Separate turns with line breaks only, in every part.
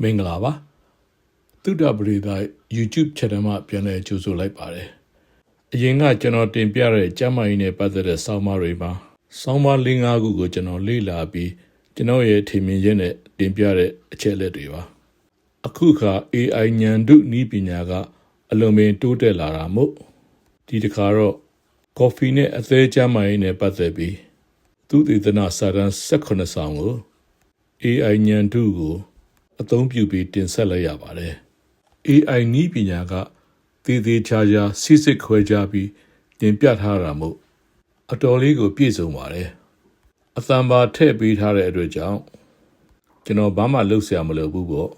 မင်္ဂလာပါသုဒ္ဓပရိသတ် YouTube channel မှာပြန်လည်ကြိုဆိုလိုက်ပါတယ်အရင်ကကျွန်တော်တင်ပြတဲ့ကျမ်းမာရေးနဲ့ပတ်သက်တဲ့ဆောင်းပါးတွေမှာဆောင်းပါး၄-၅ခုကိုကျွန်တော်လေ့လာပြီးကျွန်တော်ရဲ့ထင်မြင်ချက်နဲ့တင်ပြတဲ့အချက်အလက်တွေပါအခုခါ AI ဉာဏ်တုနည်းပညာကအလွန်ပင်တိုးတက်လာတာမို့ဒီတစ်ခါတော့ကော်ဖီနဲ့အသေးကျမ်းမာရေးနဲ့ပတ်သက်ပြီးသုတေသနစာတမ်း18ဆောင်ကို AI ဉာဏ်တုကိုအသုံးပြုပြီးတင်ဆက်လိုက်ရပါတယ် AI နည်းပညာကတည်တည်ချာချာစစ်စစ်ခွဲခြားပြီးတင်ပြထားတာမို့အတော်လေးကိုပြည့်စုံပါတယ်အသံပါထည့်ပေးထားတဲ့အတွက်ကြောင့်ကျွန်တော်ဘာမှလုပ်စရာမလိုဘူးပေါ့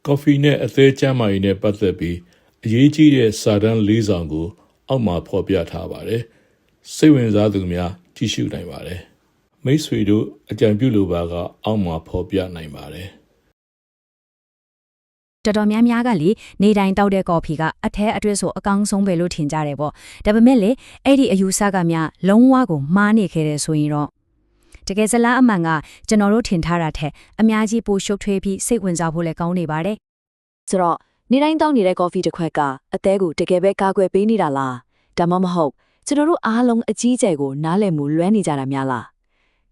ကော်ဖီနဲ့အသေးချမ်းမာရေးနဲ့ပတ်သက်ပြီးအရေးကြီးတဲ့စာတမ်း၄ဆောင်ကိုအောက်မှာဖော်ပြထားပါတယ်စိတ်ဝင်စားသူများကြည့်ရှုနိုင်ပါတယ်မိတ်ဆွေတို့အကြံပြုလိုပါကအောက်မှာဖော်ပြနိုင်ပါတယ်
တော်တော်များများကလေနေတိုင်းတောက်တဲ့ကော်ဖီကအထဲအတွဲဆိုအကောင်းဆုံးပဲလို့ထင်ကြတယ်ပေါ့ဒါပေမဲ့လေအဲ့ဒီအယူဆကများလုံးဝကိုမှားနေခဲ့တယ်ဆိုရင်တော့တကယ်စလားအမှန်ကကျွန်တော်တို့ထင်ထားတာထက်အများကြီးပိုရှုပ်ထွေးပြီးစိတ်ဝင်စားဖို့လည်းကောင်းနေပါတယ်
ဆိုတော့နေတိုင်းတောက်နေတဲ့ကော်ဖီတစ်ခွက်ကအသေးကိုတကယ်ပဲကာကွယ်ပေးနေတာလားဒါမှမဟုတ်ကျွန်တော်တို့အားလုံးအကြီးကျယ်ကိုနားလည်မှုလွဲနေကြတာများလား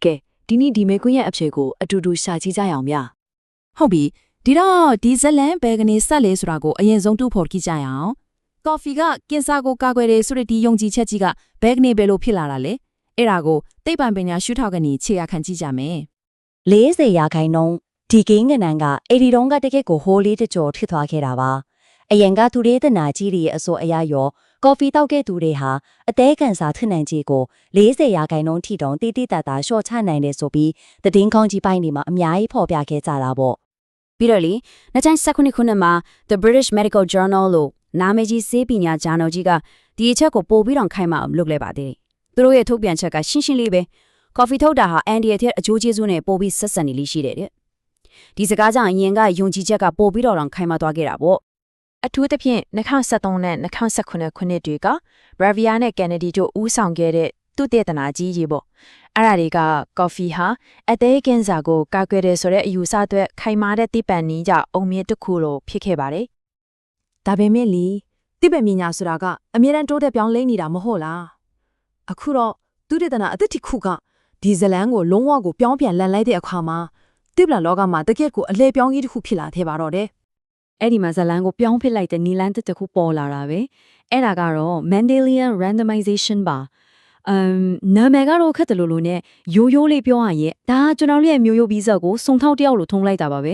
ကဲဒီနေ့ဒီမေကွန်းရဲ့အဖြေကိုအတူတူရှာကြည့်ကြရအောင်ဗျဟ
ုတ်ပြီဒီတော့ဒီဇလန်ဘယ်ကနေဆက်လဲဆိုတာကိုအရင်ဆုံးတူဖို့ကြည့်ကြရအောင်ကော်ဖီကကင်ဆာကိုကာကွယ်တယ်ဆိုတဲ့ဒီယုံကြည်ချက်ကြီးကဘယ်ကနေပဲလို့ဖြစ်လာတာလဲအဲ့ဒါကိုသိပ္ပံပညာရှုထောက်ကနေခြေရခံကြည့်ကြမယ်
40ရာခိုင်နှုန်းဒီကိန်းကနန်ကအဲ့ဒီတုန်းကတကယ့်ကိုဟိုးလေးတကြော်ဖြစ်သွားခဲ့တာပါအရင်ကသူတွေတနာကြီးတွေအစိုးအရာရောကော်ဖီတောက်ခဲ့သူတွေဟာအသေးကန်စာထနိုင်ကြီးကို40ရာခိုင်နှုန်းထိတောင်တိတိတတ်တာရှော့ချနိုင်တယ်ဆိုပြီးသတင်းကောင်းကြီးပိုင်းတွေမှာအများကြီးဖော်ပြခဲ့ကြတာပေါ့
ပြီးတော့လေ2019ခုနှစ်မှာ The British Medical Journal လို့နာမည်ကြီးဆေးပညာဂျာနယ်ကြီးကဒီအချက်ကိုပို့ပြီးတော့ခိုင်မာအောင်လုပ်လိုက်ပါသေးတယ်။သူတို့ရဲ့ထုတ်ပြန်ချက်ကရှင်းရှင်းလေးပဲ။ကော်ဖီထုတ်တာဟာအန်ဒီရဲ့အကျိုးကျေးဇူးနဲ့ပို့ပြီးဆက်ဆံနေလိမ့်ရှိတယ်တဲ့။ဒီစကားကြောင့်အရင်ကယုံကြည်ချက်ကပို့ပြီးတော့ခိုင်မာသွားခဲ့တာပေါ့
။အထူးသဖြင့်2013နဲ့2019ခုနှစ်တွေက Bravia နဲ့ Kennedy တို့ဦးဆောင်ခဲ့တဲ့သူတေသနာကြီးကြီးပေါ့အဲ့ဒါတွေကကော်ဖီဟာအသေးကင်ဆာကိုကာကွယ်တယ်ဆိုတဲ့အယူဆအတွက်ခိုင်မာတဲ့သိပ္ပံနည်းကြောင့်အုံမြင့်တစ်ခုလိုဖြစ်ခဲ့ပါတယ်
ဒါပေမဲ့လေသိပ္ပံပညာဆိုတာကအမြဲတမ်းတိုးတက်ပြောင်းလဲနေတာမဟုတ်လားအခုတော့သူတေသနာအသစ်တစ်ခုကဒီဇလန်ကိုလုံးဝကိုပြောင်းပြန်လန်လိုက်တဲ့အခါမှာသိပ္ပံလောကမှာတကယ့်ကိုအလဲပြောင်းကြီးတစ်ခုဖြစ်လာခဲ့ပါတော့တယ်အ
ဲ့ဒီမှာဇလန်ကိုပြောင်းဖြစ်လိုက်တဲ့နီလန်တစ်ခုပေါ်လာတာပဲအဲ့ဒါကတော့ Mendelian randomization ပါနာမည်ကတော့ခက်တယ်လို့နဲ့ရိုးရိုးလေးပြောရရင်ဒါကျွန်တော်ရဲ့မျိုးရိုးဗီဇကိုစုံထောက်တယောက်လို့ထုံးလိုက်တာပါပဲ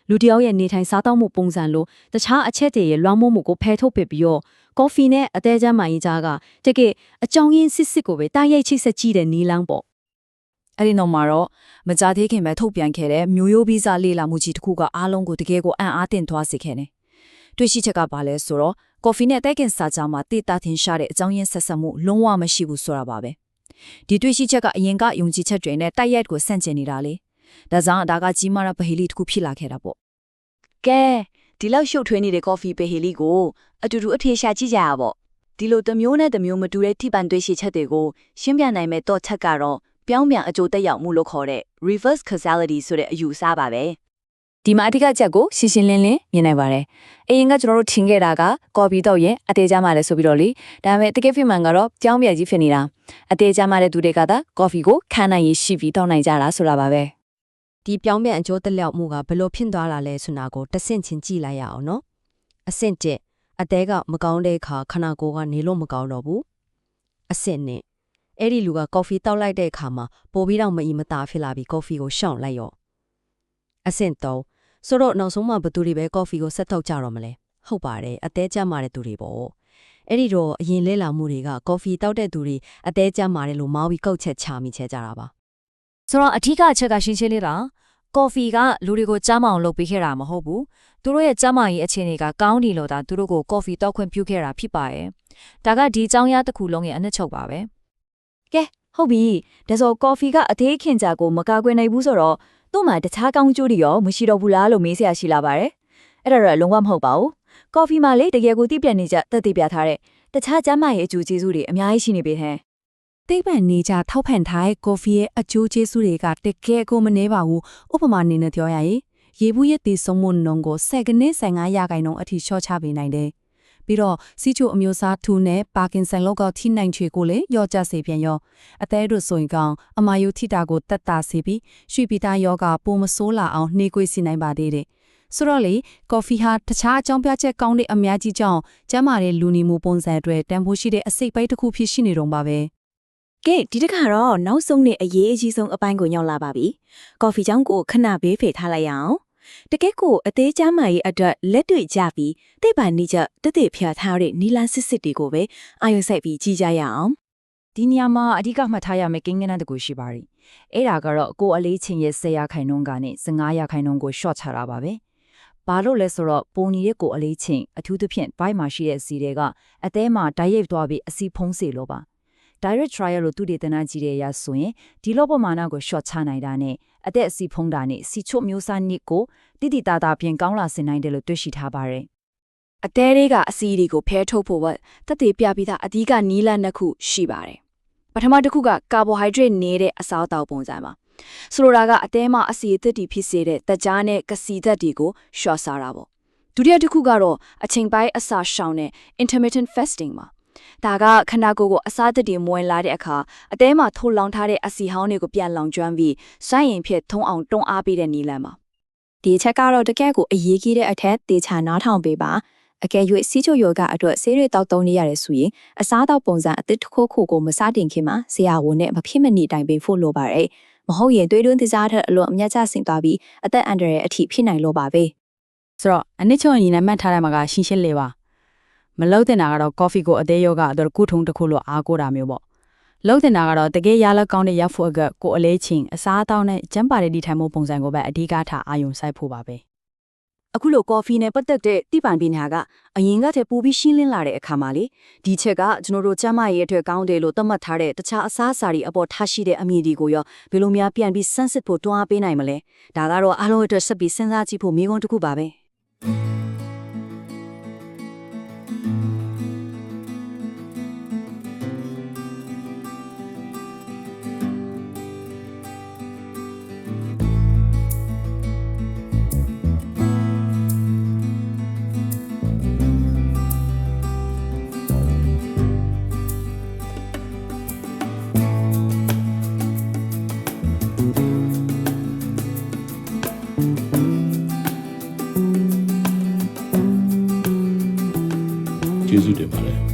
လူတယောက်ရဲ့နေထိုင်စားသောက်မှုပုံစံလို့တခြားအချက်တွေရဲ့လွှမ်းမိုးမှုကိုဖယ်ထုတ်ပစ်ပြီးတော့ကော်ဖီနဲ့အသေးချမ်းမှရင်ကြားကတကယ်အကြောင်းရင်းစစ်စစ်ကိုပဲတာရိုက်ချိတ်ဆက်ကြည့်တဲ့နီလန်းပေါ့အဲ့ဒီနောက်မှာတော့မကြသေးခင်ပဲထုတ်ပြန်ခဲ့တဲ့မျိုးရိုးဗီဇလေ့လာမှုကြီးတစ်ခုကအားလုံးကိုတကယ်ကိုအံ့အားသင့်သွားစေခဲ့တယ်တွေ့ရှိချက်ကဘာလဲဆိုတော့ကော်ဖီနဲ့တိုက်ကင်စာကြားမှာတိတာထင်ရှားတဲ့အကြောင်းရင်းဆက်ဆက်မှုလုံးဝမရှိဘူးဆိုတာပါပဲဒီတွေ့ရှိချက်ကအရင်ကယုံကြည်ချက်တွေနဲ့တိုက်ရိုက်ကိုဆန့်ကျင်နေတာလေဒါကြောင့်ဒါကကြီးမားတဲ့ပဟေလီတစ်ခုဖြစ်လာခဲ့တာပေါ့
ကဲဒီလောက်ရှုပ်ထွေးနေတဲ့ကော်ဖီပဟေလီကိုအတူတူအထေရှာကြည့်ကြရပါဒီလိုတစ်မျိုးနဲ့တစ်မျိုးမတူတဲ့ထိပန်တွေ့ရှိချက်တွေကိုရှင်းပြနိုင်မဲ့တော့ချက်ကတော့ပြောင်းပြန်အကျိုးသက်ရောက်မှုလို့ခေါ်တဲ့ reverse causality ဆိုတဲ့အယူအဆပါပဲဒ
ီမှာအဓိကချက်ကိုရှင်းရှင်းလင်းလင်းမြင်နိုင်ပါတယ်။အရင်ကကျွန်တော်တို့ထင်ခဲ့တာကကော်ဖီတော့ရင်အသေးချမ်းပါတယ်ဆိုပြီးတော့လေဒါပေမဲ့တကယ်ဖြစ်မှန်ကတော့ကြောင်းပြကြီးဖြစ်နေတာအသေးချမ်းတဲ့သူတွေကသာကော်ဖီကိုခံနိုင်ရရှိပြီးတောင်းနိုင်ကြတာဆိုတာပါပဲ
။ဒီပြောင်းပြန်အကျိုးသက်ရောက်မှုကဘယ်လိုဖြစ်သွားတာလဲဆိုတာကိုတဆင့်ချင်းကြည့်လိုက်ရအောင်နော်။အဆင့်1အသေးကမကောင်းတဲ့အခါခနာကိုယ်ကနေလို့မကောင်းတော့ဘူး။အဆင့်2အဲ့ဒီလူကကော်ဖီတောက်လိုက်တဲ့အခါမှာပိုပြီးတော့မအီမတာဖြစ်လာပြီးကော်ဖီကိုရှောင်လိုက်ရော။အဆင့်3ဆိုတော့နောက်ဆုံးမှဘသူတွေပဲကော်ဖီကိုဆက်ထုတ်ကြတော့မလဲဟုတ်ပါတယ်အသေးကျမာတဲ့သူတွေပေါ့အဲ့ဒီတော့အရင်လဲလာမှုတွေကကော်ဖီတောက်တဲ့သူတွေအသေးကျမာတယ်လို့မောင်းပြီးကောက်ချက်ချမိချဲကြတာပါ
ဆိုတော့အထူးအချက်ကရှင်းရှင်းလေးလားကော်ဖီကလူတွေကိုကျန်းမာအောင်လုပ်ပေးခဲ့တာမဟုတ်ဘူးသူတို့ရဲ့ကျန်းမာရေးအခြေအနေကကောင်းတယ်လို့သာသူတို့ကိုကော်ဖီတောက်ခွင့်ပြုခဲ့တာဖြစ်ပါရဲ့ဒါကဒီအကြောင်းရတစ်ခုလုံးရဲ့အနှစ်ချုပ်ပါပဲကဲဟုတ်ပြီဒါဆိုကော်ဖီကအသေးခင်ကြာကိုမကာကွယ်နိုင်ဘူးဆိုတော့သူ့မှာတခြားကောင်းကျိုးတွေရောမရှိတော့ဘူးလားလို့မေးစရာရှိလာပါတယ်။အဲ့ဒါတော့လုံးဝမဟုတ်ပါဘူး။ကော်ဖီမှာလေတကယ်ကိုသိပြနေကြသက်သေပြထားတဲ့တခြားကျန်းမာရေးအကျိုးကျေးဇူးတွေအများကြီးရှိနေပေဟဲ့။သိပ္ပံနေကြထောက်ပံ့ထားတဲ့ကော်ဖီရဲ့အကျိုးကျေးဇူးတွေကတကယ်ကိုမနှဲပါဘူး။ဥပမာအနေနဲ့ပြောရရင်
ရေဘူးရဲ့တည်ဆုံမှုနှုန်းကို10ကနေ15ရာခိုင်နှုန်းအထိလျှော့ချပေးနိုင်တယ်ပြီးတော့စီချိုအမျိုးအစား2နဲ့ပါကင်ဆန်လောက်ကထိနိုင်ချွေကိုလည်းရော့ကျစေပြန်ရောအသေးတို့ဆိုရင်ကောင်အမာယုထိတာကိုတက်တာစေပြီးရွှေပီတာယောဂပိုမဆိုးလာအောင်နှေးကွေးစေနိုင်ပါသေးတယ်ဆိုတော့လေကော်ဖီဟာတခြားအကြောင်းပြချက်ကောင်းတဲ့အများကြီးကြောင့်ကျန်းမာတဲ့လူနေမှုပုံစံတွေတန်ဖိုးရှိတဲ့အစိတ်ပိုင်းတစ်ခုဖြစ်ရှိနေတော့ပါပဲ
ကဲဒီတစ်ခါတော့နောက်ဆုံးနဲ့အရေးအကြီးဆုံးအပိုင်းကိုရောက်လာပါပြီကော်ဖီချောင်းကိုခဏဘေးဖေထားလိုက်ရအောင်တကယ့်ကိုအသေးချမ်းမာရေးအတွက်လက်တွေ့ကြပြီးတိတ်ပန်နေကြတက်တက်ဖြာထားတဲ့နီလန်စစ်စစ်တွေကိုပဲအာရုံစိုက်ပြီးကြည့်ကြရအောင်
ဒီနေရာမှာအဓိကမှတ်ထားရမယ့်ကိန်းဂဏန်းတစ်ခုရှိပါတယ်။အဲ့ဒါကတော့ကိုယ်အလေးချင်းရဲ့10ရာခိုင်နှုန်းကနေ15ရာခိုင်နှုန်းကို short ချတာပါပဲ။ဘာလို့လဲဆိုတော့ပုံနေတဲ့ကိုယ်အလေးချင်းအထူးသဖြင့်ဘိုက်မှာရှိတဲ့စီတွေကအသေးမှာဓာတ်ရိပ်သွားပြီးအစီဖုံးစေလို့ပါ။ direct trial လို့သူဒေသနာကြီးတွေရဆိုရင်ဒီလောပမာဏကို short ချနိုင်တာနဲ့အသက်အစီဖုံးတာနဲ့စီချို့မျိုးစားနစ်ကိုတိတိတာတာပြင်ကောင်းလာစေနိုင်တယ်လို့တွေ့ရှိထားပါတယ်။
အသေးလေးကအစီအီကိုဖဲထုတ်ဖို့တက်တေပြပြီးသားအဓိကနီလန်နှစ်ခုရှိပါတယ်ပထမတစ်ခုကကာဘိုဟိုက်ဒရိတ်နေတဲ့အစားအသောက်ပုံစံပါဆိုလိုတာကအသေးမှာအစီအသက်တီဖြစ်စေတဲ့တကြားနဲ့ကစီသက်တွေကိုရှော့စားတာပေါ့ဒုတိယတစ်ခုကတော့အချိန်ပိုင်းအစာရှောင်တဲ့ intermittent fasting ပါဒါကခန္ဓာကိုယ်ကိုအစားသက်တီမွေးလာတဲ့အခါအသေးမှာထိုးလောင်ထားတဲ့အစီဟောင်းတွေကိုပြန်လောင်ကျွမ်းပြီးစွမ်းရည်ဖြစ်ထုံးအောင်တွန်းအားပေးတဲ့နည်းလမ်းပါဒီအချက်ကတော့တကယ့်ကိုအရေးကြီးတဲ့အထက်တေချာနားထောင်ပေးပါအကယ်၍စီချိုယောဂအတွက်ဆေးတွေတောက်သုံးနေရတယ်ဆိုရင်အစားတောက်ပုံစံအသစ်တစ်ခုခုကိုမစတင်ခင်မှာဆရာဝန်နဲ့မဖြစ်မနေတိုင်ပင်ဖို့လိုပါတယ်မဟုတ်ရင်သွေးတွင်းသစားထက်အလွန်အမြတ်ကျဆင်သွားပြီးအသက်အန္တရာယ်အထိဖြစ်နိုင်လို့ပါပဲ
ဆိုတော့အနစ်ချုံညီနဲ့မှတ်ထားတဲ့မှာကရှင်းရှင်းလေးပါမလောက်တဲ့နာကတော့ coffee ကိုအသေးယောဂအတွက်ကုထုံတစ်ခုလို့အားကိုးတာမျိုးပေါ့လောက်တဲ့နာကတော့တကယ်ရလက်ကောင်းတဲ့ရောက်ဖို့အတွက်ကိုအလေးချင်းအစားအသောက်နဲ့ကျန်းပါတဲ့ဒီထိုင်မှုပုံစံကိုပဲအဓိကထားအာရုံစိုက်ဖို့ပါပဲအခုလိုကော်ဖီနဲ့ပတ်သက်တဲ့တိပန်ပညာကအရင်ကတည်းကပူပြီးရှင်းလင်းလာတဲ့အခါမှာလေဒီချက်ကကျွန်တော်တို့ကျန်းမာရေးအတွက်ကောင်းတယ်လို့သတ်မှတ်ထားတဲ့တခြားအစားအစာတွေအပေါ်ထားရှိတဲ့အမြင်တွေကိုရောဘယ်လိုများပြန်ပြီးစမ်းစစ်ဖို့တွန်းအားပေးနိုင်မလဲဒါကတော့အားလုံးအတွက်ဆက်ပြီးစဉ်းစားကြည့်ဖို့မိကုန်းတစ်ခုပါပဲ
ကျေးဇူးတင်ပါတယ်